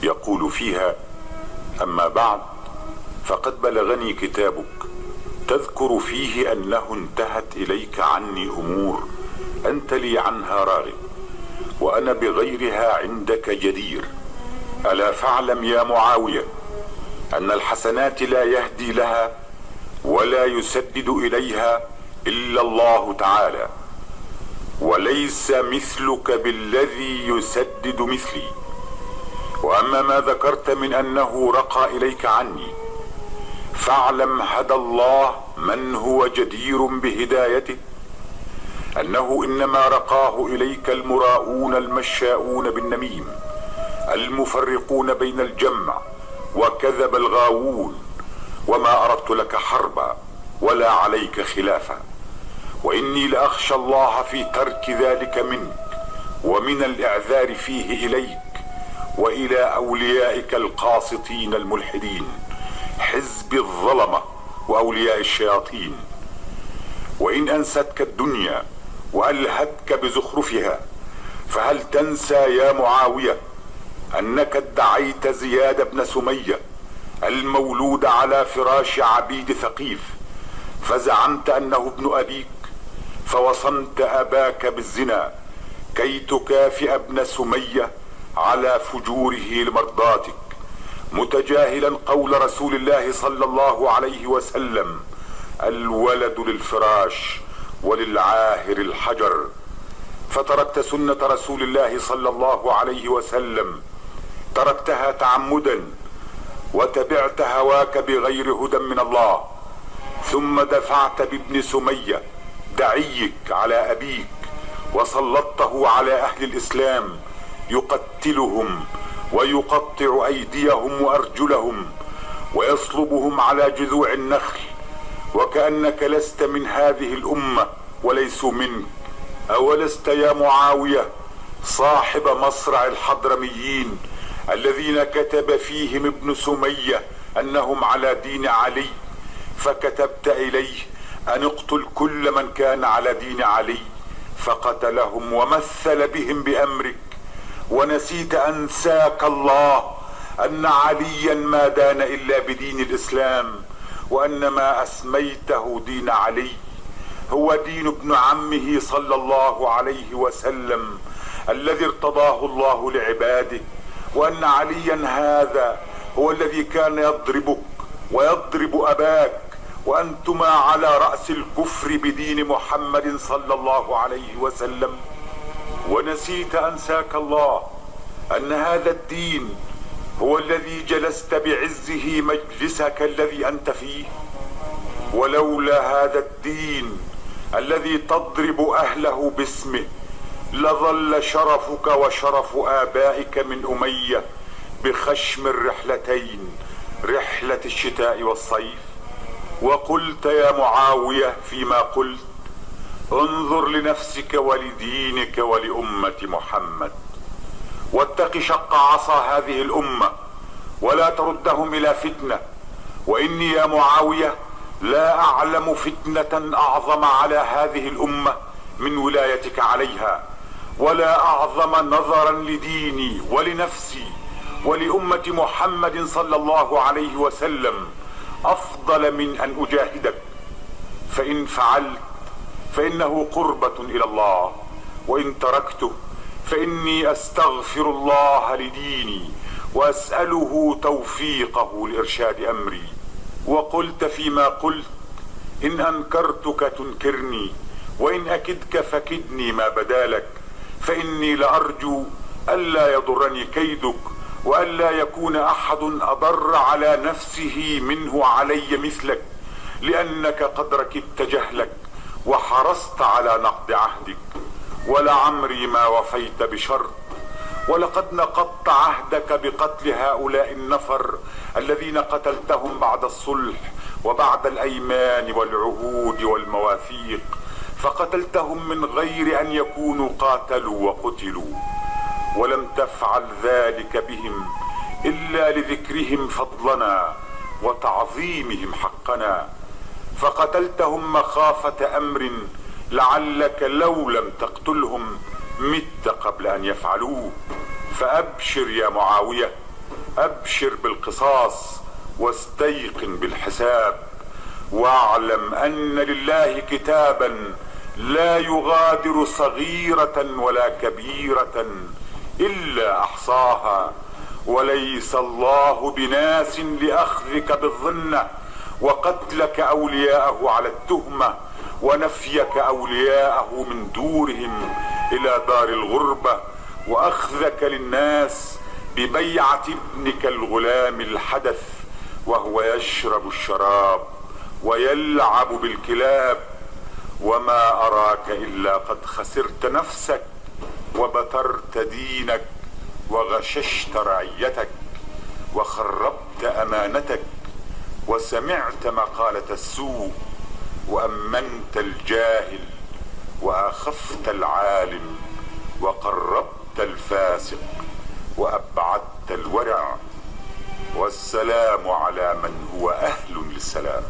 يقول فيها: أما بعد، فقد بلغني كتابك تذكر فيه أنه انتهت إليك عني أمور أنت لي عنها راغب، وأنا بغيرها عندك جدير. ألا فاعلم يا معاوية أن الحسنات لا يهدي لها ولا يسدد إليها إلا الله تعالى، وليس مثلك بالذي يسدد مثلي. وأما ما ذكرت من أنه رقى إليك عني، فاعلم هدى الله من هو جدير بهدايته، أنه إنما رقاه إليك المراؤون المشاؤون بالنميم، المفرقون بين الجمع، وكذب الغاوون. وما أردت لك حربا ولا عليك خلافا، وإني لأخشى الله في ترك ذلك منك ومن الإعذار فيه إليك وإلى أوليائك القاسطين الملحدين، حزب الظلمة وأولياء الشياطين. وإن أنستك الدنيا وألهتك بزخرفها، فهل تنسى يا معاوية أنك ادعيت زياد بن سمية المولود على فراش عبيد ثقيف، فزعمت أنه ابن أبيك، فوصمت أباك بالزنا كي تكافئ ابن سمية على فجوره لمرضاتك، متجاهلا قول رسول الله صلى الله عليه وسلم: الولد للفراش وللعاهر الحجر. فتركت سنة رسول الله صلى الله عليه وسلم، تركتها تعمدا، وتبعت هواك بغير هدى من الله، ثم دفعت بابن سمية دعيك على أبيك، وسلطته على أهل الإسلام يقتلهم ويقطع أيديهم وأرجلهم ويصلبهم على جذوع النخل، وكأنك لست من هذه الأمة وليسوا منك. أولست يا معاوية صاحب مصرع الحضرميين الذين كتب فيهم ابن سمية أنهم على دين علي، فكتبت إليه أن اقتل كل من كان على دين علي، فقتلهم ومثل بهم بأمرك. ونسيت أنساك الله أن عليا ما دان إلا بدين الإسلام، وأن ما أسميته دين علي هو دين ابن عمه صلى الله عليه وسلم الذي ارتضاه الله لعباده، وأن عليا هذا هو الذي كان يضربك ويضرب أباك، وأنتما على رأس الكفر بدين محمد صلى الله عليه وسلم. ونسيت أنساك الله أن هذا الدين هو الذي جلست بعزه مجلسك الذي أنت فيه، ولولا هذا الدين الذي تضرب أهله باسمه لظل شرفك وشرف آبائك من أمية بخشم الرحلتين، رحلة الشتاء والصيف. وقلت يا معاوية فيما قلت: انظر لنفسك ولدينك ولأمة محمد، واتق شق عصا هذه الأمة، ولا تردهم إلى فتنة. وإني يا معاوية لا أعلم فتنة أعظم على هذه الأمة من ولايتك عليها، ولا أعظم نظرا لديني ولنفسي ولأمة محمد صلى الله عليه وسلم أفضل من أن أجاهدك. فإن فعلت فإنه قربة إلى الله، وإن تركته فإني أستغفر الله لديني وأسأله توفيقه لإرشاد أمري. وقلت فيما قلت: إن أنكرتك تنكرني، وإن أكدك فكدني ما بدالك، فإني لأرجو ألا يضرني كيدك، وألا يكون أحد أضر على نفسه منه علي مثلك، لأنك قد ركبت جهلك وحرصت على نقض عهدك. ولعمري ما وفيت بشرط، ولقد نقضت عهدك بقتل هؤلاء النفر الذين قتلتهم بعد الصلح وبعد الأيمان والعهود والمواثيق، فقتلتهم من غير أن يكونوا قاتلوا وقتلوا، ولم تفعل ذلك بهم إلا لذكرهم فضلنا وتعظيمهم حقنا، فقتلتهم مخافة أمر لعلك لو لم تقتلهم مت قبل أن يفعلوه. فأبشر يا معاوية، ابشر بالقصاص واستيقن بالحساب، واعلم ان لله كتابا لا يغادر صغيرة ولا كبيرة الا احصاها، وليس الله بناس لاخذك بالظنة وقتلك اولياءه على التهمة ونفيك اولياءه من دورهم الى دار الغربة، واخذك للناس ببيعة ابنك الغلام الحدث وهو يشرب الشراب ويلعب بالكلاب، وما اراك الا قد خسرت نفسك وبترت دينك وغششت رعيتك وخربت امانتك وسمعت مقالة السوء وامنت الجاهل واخفت العالم وقربت الفاسق وابعدت الورع، والسلام على من هو اهل للسلام.